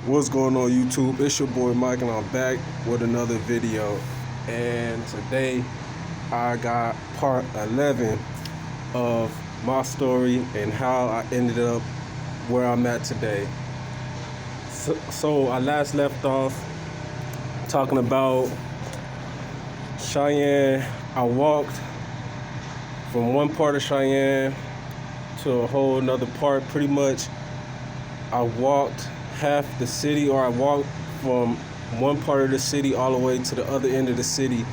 What's going on YouTube? It's your boy Mike and I'm back with another video. And today I got part 11 of my story and how I ended up where I'm at today. So I last left off talking about Cheyenne. I walked from one part of Cheyenne to a whole nother part. Pretty much I walked half the city, or I walked from one part of the city all the way to the other end of the city.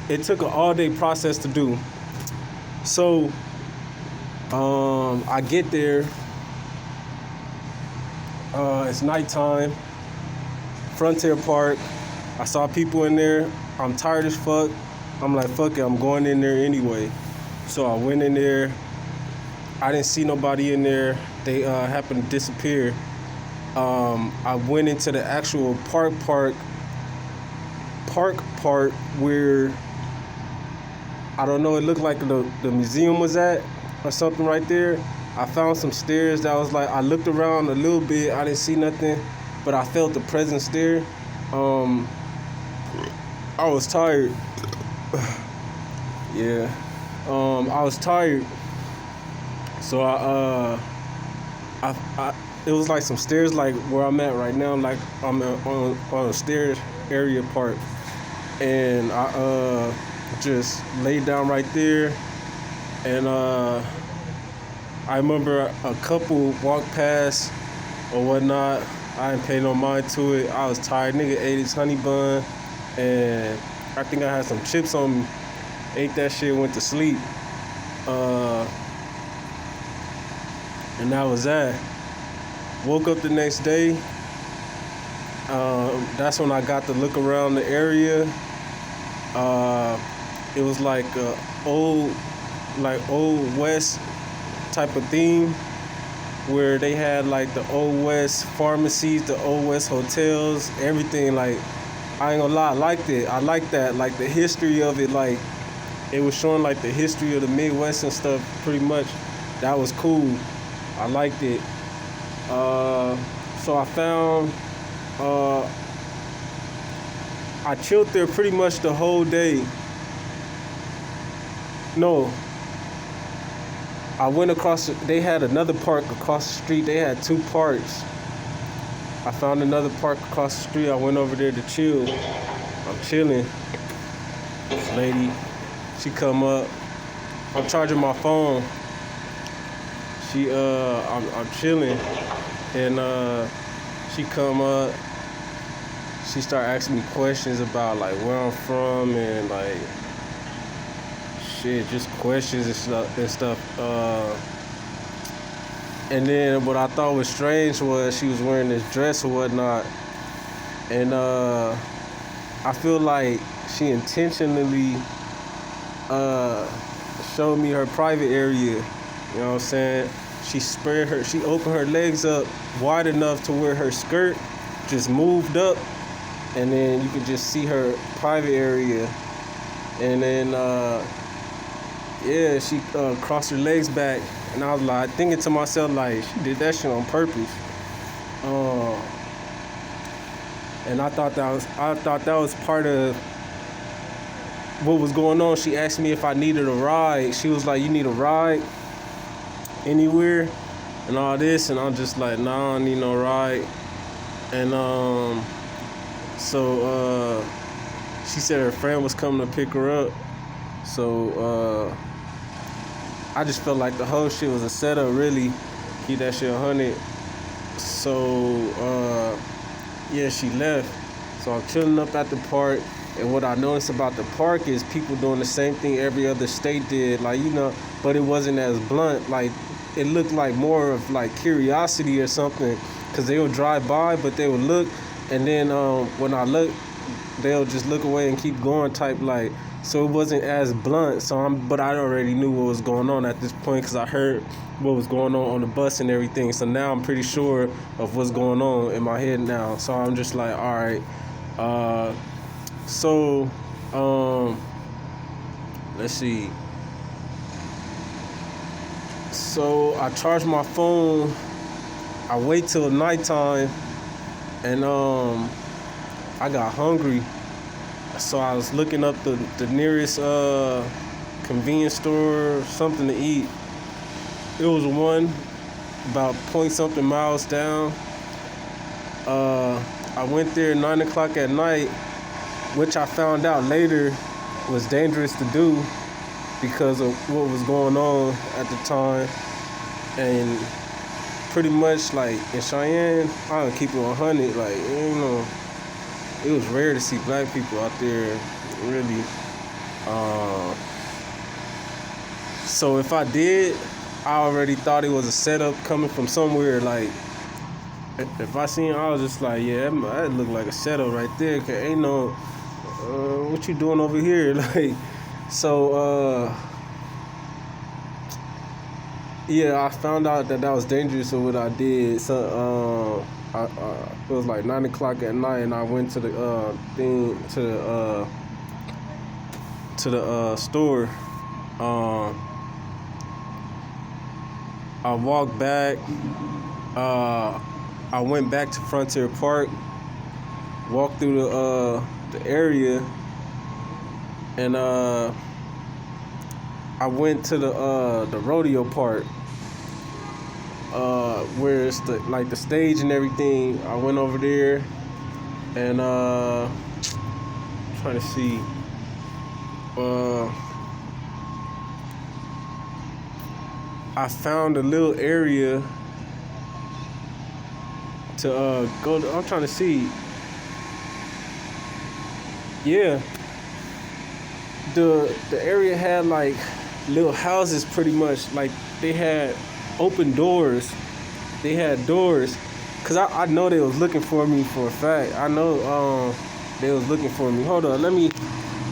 It took an all-day process to do. So I get there. It's nighttime. Frontier Park. I saw people in there. I'm tired as fuck. I'm like, fuck it, I'm going in there anyway. So I went in there. I didn't see nobody in there. They happened to disappear. I went into the actual park part where, I don't know, it looked like the museum was at or something right there. I found some stairs that was like, I looked around a little bit, I didn't see nothing, but I felt the presence there. I was tired. Yeah. I was tired. So it was like some stairs, like where I'm at right now. Like I'm on a stairs area part, and I just laid down right there, and I remember a couple walked past or whatnot. I didn't pay no mind to it. I was tired. Nigga ate his honey bun, and I think I had some chips on me. Ate that shit, went to sleep. And that was that. Woke up the next day. That's when I got to look around the area. It was like old West type of theme, where they had like the Old West pharmacies, the Old West hotels, everything. Like, I ain't gonna lie, I liked it. I liked that, like the history of it. Like, it was showing like the history of the Midwest and stuff. Pretty much, that was cool. I liked it. So I found, I chilled there pretty much the whole day. No, I went across, they had another park across the street. They had two parks. I found another park across the street. I went over there to chill. I'm chilling. This lady, she come up. I'm charging my phone. I'm chilling, and she come up. She start asking me questions about like where I'm from and like shit, just questions and stuff. And then what I thought was strange was she was wearing this dress or whatnot, and I feel like she intentionally showed me her private area. You know what I'm saying? She opened her legs up wide enough to where her skirt just moved up, and then you could just see her private area. And then, yeah, she crossed her legs back, and I was like thinking to myself, like, she did that shit on purpose. And I thought that was part of what was going on. She asked me if I needed a ride. She was like, "You need a ride anywhere?" and all this, and I'm just like, nah, I don't need no ride. And so she said her friend was coming to pick her up. So I just felt like the whole shit was a setup, really. Keep that shit 100. So yeah, she left. So I'm chilling up at the park. And what I noticed about the park is people doing the same thing every other state did, like, you know, but it wasn't as blunt. Like, it looked like more of like curiosity or something, because they would drive by, but they would look, and then when I look, they'll just look away and keep going type, like, so it wasn't as blunt. But I already knew what was going on at this point, because I heard what was going on the bus and everything. So now I'm pretty sure of what's going on in my head now. So I'm just like, all right. So let's see. So I charged my phone I wait till nighttime, and I got hungry, so I was looking up the nearest convenience store, something to eat. It was one about point something miles down. I went there 9 o'clock at night, which I found out later was dangerous to do because of what was going on at the time. And pretty much like in Cheyenne, I don't keep it 100. Like, you know, it was rare to see black people out there, really. So if I did, I already thought it was a setup coming from somewhere. Like, if I seen, I was just like, yeah, that looked like a setup right there. Cause ain't no, what you doing over here? Like, so, yeah, I found out that was dangerous with what I did. So, it was like 9 o'clock at night, and I went to the store. I walked back. I went back to Frontier Park, walked through the area, and I went to the rodeo park, where it's the stage and everything. I went over there, and trying to see. I found a little area to go to. I'm trying to see. Yeah. The area had like little houses, pretty much. Like they had open doors. They had doors. Cause I know they was looking for me for a fact. I know they was looking for me. Hold on, let me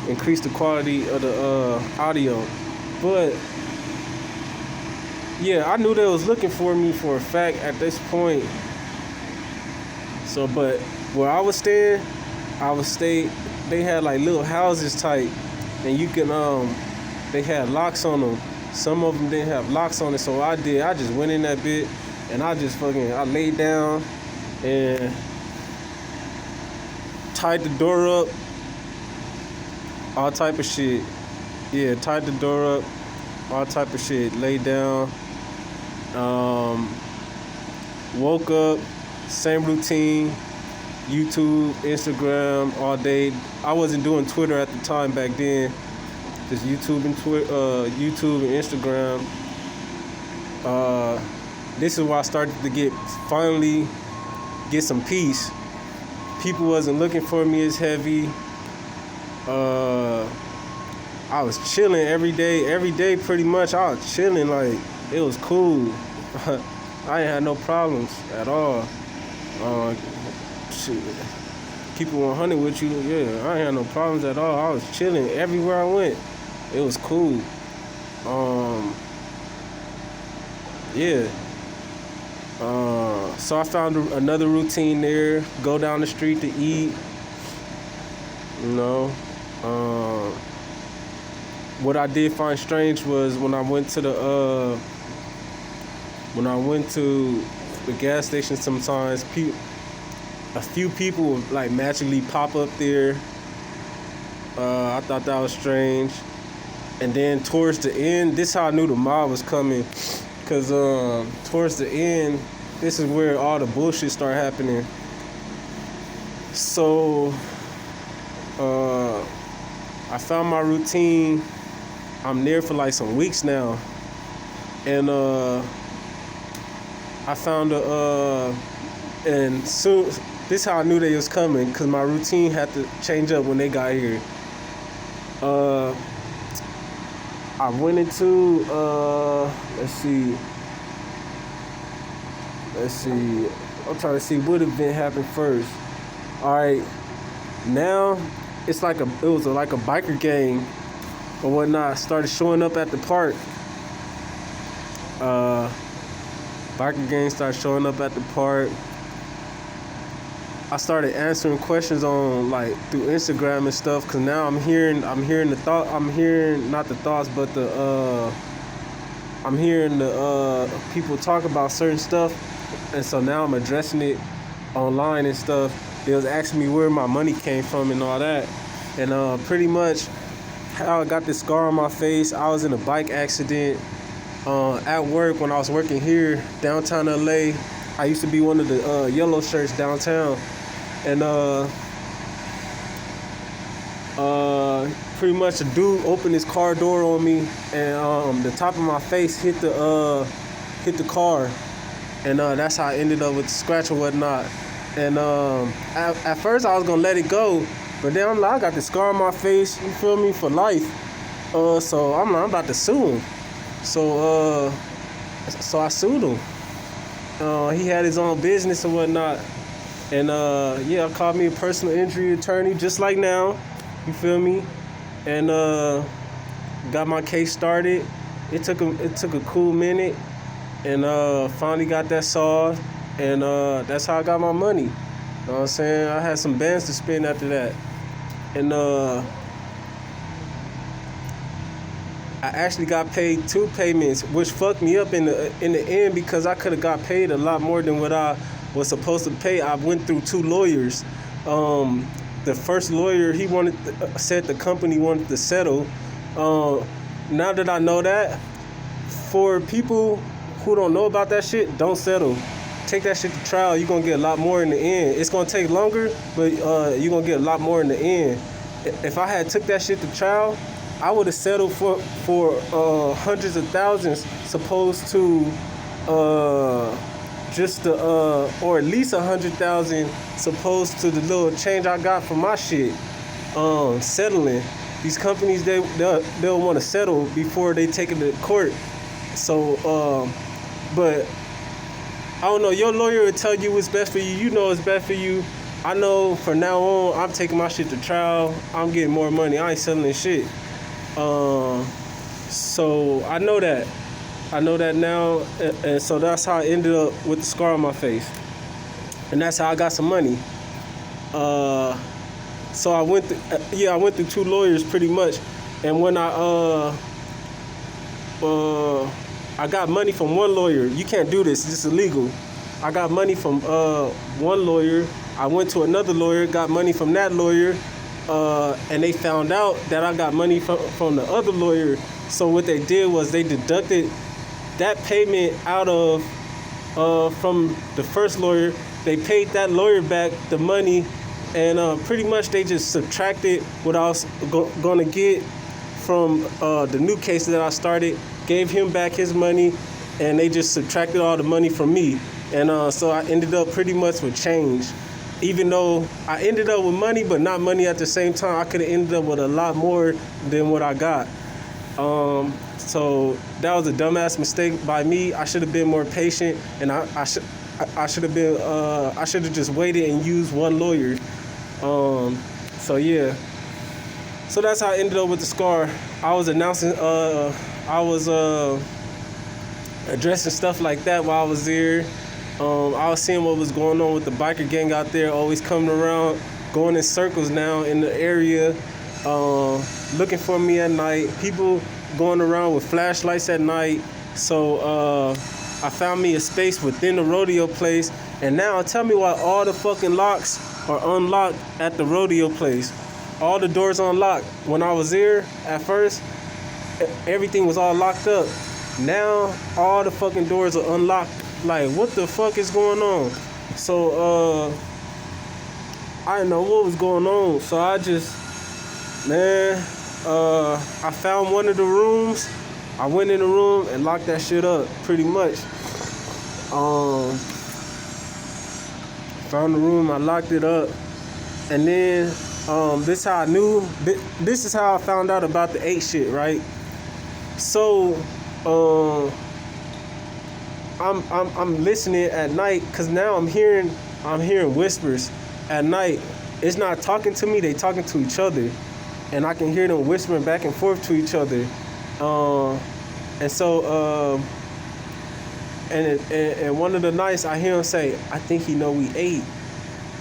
increase the quality of the audio. But yeah, I knew they was looking for me for a fact at this point. So, but where I was staying, they had like little houses type, and you can they had locks on them. Some of them didn't have locks on it, so I just went in that bit, and I laid down and tied the door up, all type of shit. Yeah, tied the door up, all type of shit. Laid down, woke up, same routine, YouTube, Instagram all day. I wasn't doing Twitter at the time back then. Just YouTube and YouTube and Instagram. This is why I started to finally get some peace. People wasn't looking for me as heavy. I was chilling every day pretty much. I was chilling, like it was cool. I ain't had no problems at all. Shit. Keep it 100 with you, yeah. I ain't had no problems at all. I was chilling everywhere I went. It was cool. Yeah. So I found another routine there. Go down the street to eat. You know. What I did find strange was when I went to the gas station, sometimes a few people would like magically pop up there. I thought that was strange. And then towards the end, this is how I knew the mob was coming. Cause towards the end, this is where all the bullshit started happening. So I found my routine. I'm there for like some weeks now. And I found and soon, this is how I knew they was coming, because my routine had to change up when they got here. I went into, let's see. I'm trying to see what event happened first. All right, now it's like it was like a biker gang or whatnot started showing up at the park. Biker gang started showing up at the park. I started answering questions on like through Instagram and stuff, cause now I'm hearing not the thoughts, but I'm hearing the people talk about certain stuff, And so now I'm addressing it online and stuff. They was asking me where my money came from and all that. And pretty much how I got this scar on my face, I was in a bike accident at work when I was working here, downtown LA. I used to be one of the yellow shirts downtown. And pretty much a dude opened his car door on me, and the top of my face hit the car. And that's how I ended up with the scratch or whatnot. And at first I was gonna let it go, but then I'm like, I got the scar on my face, you feel me, for life. So I'm like, I'm about to sue him. So I sued him. He had his own business or whatnot. And I called me a personal injury attorney, just like now, you feel me? And got my case started. It took a cool minute, and finally got that solved. And that's how I got my money. You know what I'm saying? I had some bands to spend after that. And I actually got paid 2 payments, which fucked me up in the end, because I could have got paid a lot more than what I was supposed to pay. I went through 2 lawyers. The first lawyer, he said the company wanted to settle. Now that I know that, for people who don't know about that shit, don't settle. Take that shit to trial. You're gonna get a lot more in the end. It's gonna take longer, but you're gonna get a lot more in the end. If I had took that shit to trial, I would have settled for hundreds of thousands, supposed to or at least 100,000, supposed to the little change I got from my shit. Settling. These companies, they'll want to settle before they take it to court. So, but I don't know. Your lawyer will tell you what's best for you. You know what's best for you. I know from now on, I'm taking my shit to trial. I'm getting more money. I ain't selling shit. So I know that. I know that now, and so that's how I ended up with the scar on my face, and that's how I got some money. So I went through 2 lawyers pretty much, and when I got money from one lawyer. You can't do this; it's illegal. I got money from one lawyer. I went to another lawyer, got money from that lawyer, and they found out that I got money from the other lawyer. So what they did was they deducted that payment out of from the first lawyer. They paid that lawyer back the money, and pretty much they just subtracted what I was gonna get from the new case that I started, gave him back his money, and they just subtracted all the money from me. And so I ended up pretty much with change. Even though I ended up with money, but not money at the same time, I could have ended up with a lot more than what I got. So that was a dumbass mistake by me. I should have been more patient, and I should have just waited and used one lawyer. So yeah. So that's how I ended up with the scar. I was announcing, I was addressing stuff like that while I was there. I was seeing what was going on with the biker gang out there, always coming around, going in circles now in the area, looking for me at night. People going around with flashlights at night. So I found me a space within the rodeo place. And now tell me why all the fucking locks are unlocked at the rodeo place. All the doors unlocked. When I was there at first, everything was all locked up. Now all the fucking doors are unlocked. Like, what the fuck is going on? So I didn't know what was going on. So I just, I found one of the rooms. I went in the room and locked that shit up pretty much. Found the room, I locked it up, and then this is how I found out about the 8 shit, right? So I'm listening at night, cause now I'm hearing whispers at night. It's not talking to me, they talking to each other, and I can hear them whispering back and forth to each other. And so and one of the nights I hear him say, "I think he know we ate,"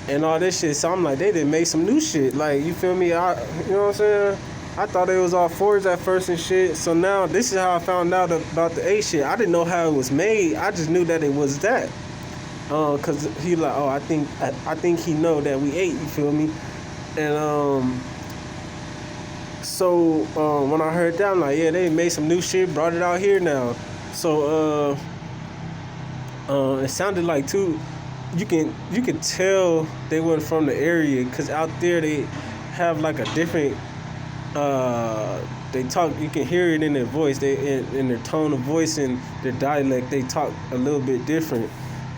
and all this shit. So I'm like, they done made some new shit. Like, you feel me? You know what I'm saying? I thought it was all fours at first and shit. So now this is how I found out about the 8 shit. I didn't know how it was made. I just knew that it was that. Cause he like, oh, I think he know that we ate. You feel me? And so when I heard that, I'm like, yeah, they made some new shit, brought it out here now. So it sounded like too. You can tell they weren't from the area, cause out there they have like a different. They talk. You can hear it in their voice. They in their tone of voice and their dialect. They talk a little bit different.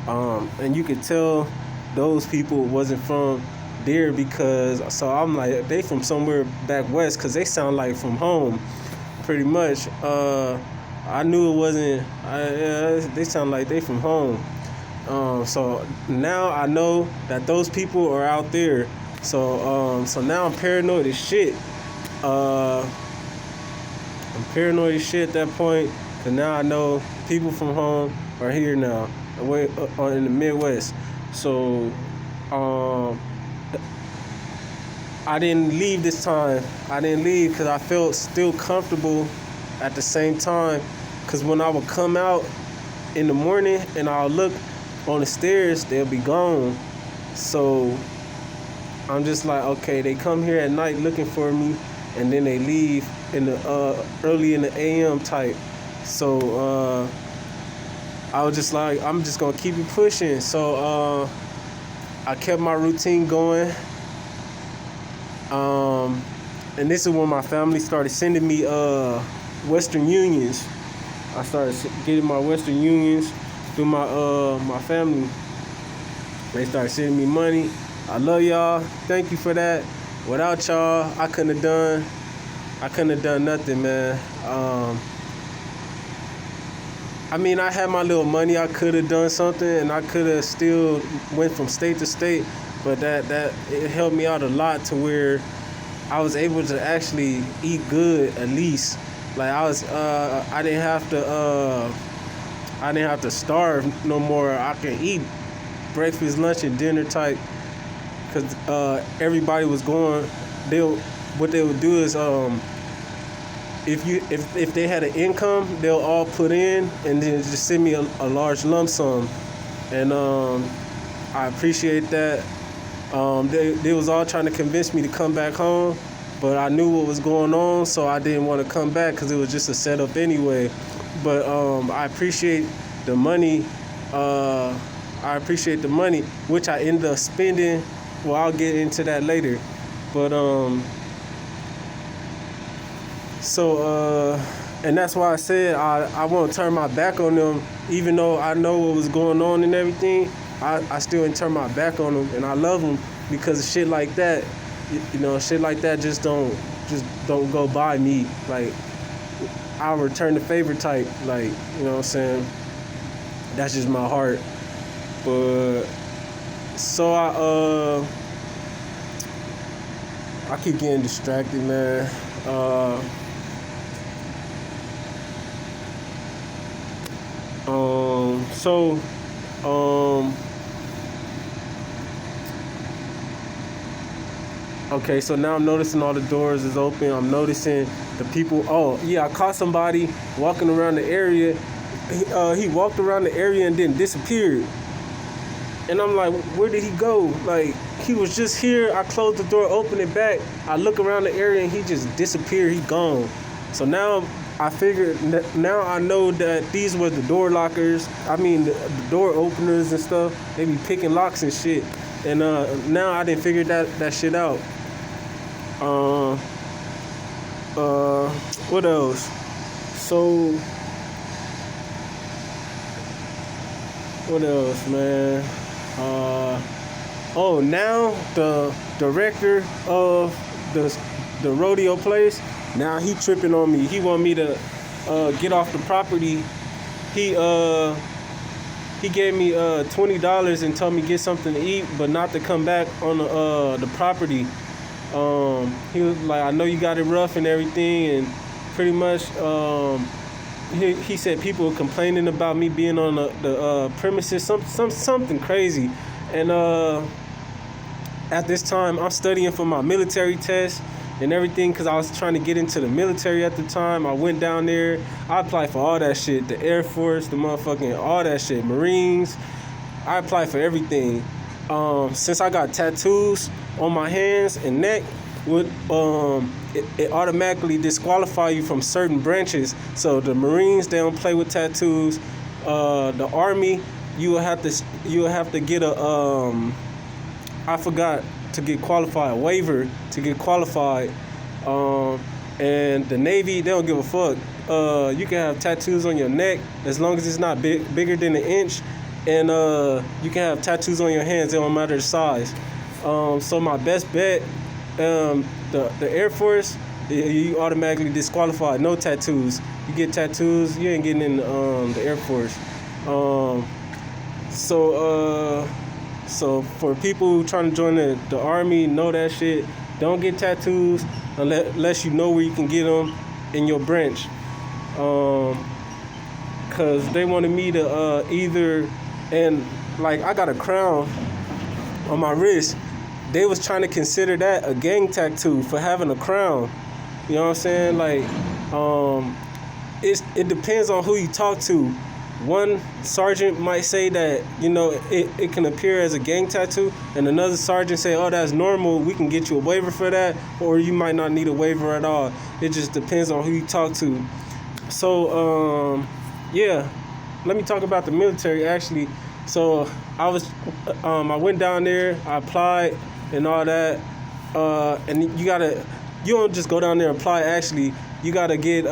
And you could tell those people wasn't from there, because so I'm like, they from somewhere back west, because they sound like from home pretty much. I knew it wasn't. They sound like they from home. So now I know that those people are out there. So now I'm paranoid as shit. I'm paranoid as shit at that point, and now I know people from home are here now, away in the Midwest. So I didn't leave this time. I didn't leave because I felt still comfortable at the same time. Because when I would come out in the morning and I'll look on the stairs, they'll be gone. So I'm just like, okay, they come here at night looking for me, and then they leave in the early in the AM type. So I was just like, I'm just gonna keep it pushing. So I kept my routine going. And this is when my family started sending me Western Unions. I started getting my Western Unions through my family. They started sending me money. I love y'all. Thank you for that. Without y'all, I couldn't have done nothing, man. I mean, I had my little money. I could have done something, and I could have still went from state to state. But that it helped me out a lot to where I was able to actually eat good at least. Like I didn't have to starve no more. I can eat breakfast, lunch, and dinner type. Cause everybody was going. What they would do is if they had an income, they'll all put in and then just send me a large lump sum, and I appreciate that. They was all trying to convince me to come back home, but I knew what was going on, so I didn't want to come back because it was just a setup anyway. But I appreciate the money. Which I ended up spending. Well, I'll get into that later. But and that's why I said I won't turn my back on them, even though I know what was going on and everything. I still didn't turn my back on them, and I love them because of shit like that. You know, shit like that just don't go by me. Like, I'll return the favor type. Like, you know what I'm saying? That's just my heart. But so I keep getting distracted, man. Okay, so now I'm noticing all the doors is open. I'm noticing the people. Oh, yeah, I caught somebody walking around the area. He walked around the area and then disappeared. And I'm like, where did he go? Like, he was just here. I closed the door, opened it back. I look around the area and he just disappeared. He gone. So now I figured, now I know that these were the door lockers. I mean, the door openers and stuff. They be picking locks and shit. And now I didn't figure that shit out. What else? So, what else, man? Now the director of the rodeo place, now he tripping on me. He want me to get off the property. He gave me $20 and told me get something to eat, but not to come back on the property. He was like, I know you got it rough and everything, and pretty much he said people were complaining about me being on the premises, something crazy. And at this time, I'm studying for my military test and everything because I was trying to get into the military at the time. I went down there. I applied for all that shit, the Air Force, the motherfucking, all that shit, Marines, I apply for everything. Since I got tattoos on my hands and neck, it automatically disqualify you from certain branches. So the Marines, they don't play with tattoos. The Army, you will have to get a I forgot to get qualified, a waiver to get qualified. And the Navy, they don't give a fuck. You can have tattoos on your neck as long as it's not bigger than an inch. And you can have tattoos on your hands, it don't matter the size. So my best bet, the Air Force, you automatically disqualified. No tattoos. You get tattoos, you ain't getting in the Air Force. So for people who trying to join the Army, know that shit. Don't get tattoos unless you know where you can get them in your branch. Cause they wanted me to either, and like I got a crown on my wrist. They was trying to consider that a gang tattoo for having a crown. You know what I'm saying? Like, it depends on who you talk to. One sergeant might say that, you know, it can appear as a gang tattoo, and another sergeant say, oh, that's normal, we can get you a waiver for that, or you might not need a waiver at all. It just depends on who you talk to. So, yeah, let me talk about the military, actually. So, I went down there, I applied and all that, and you don't just go down there and apply, actually. You gotta get,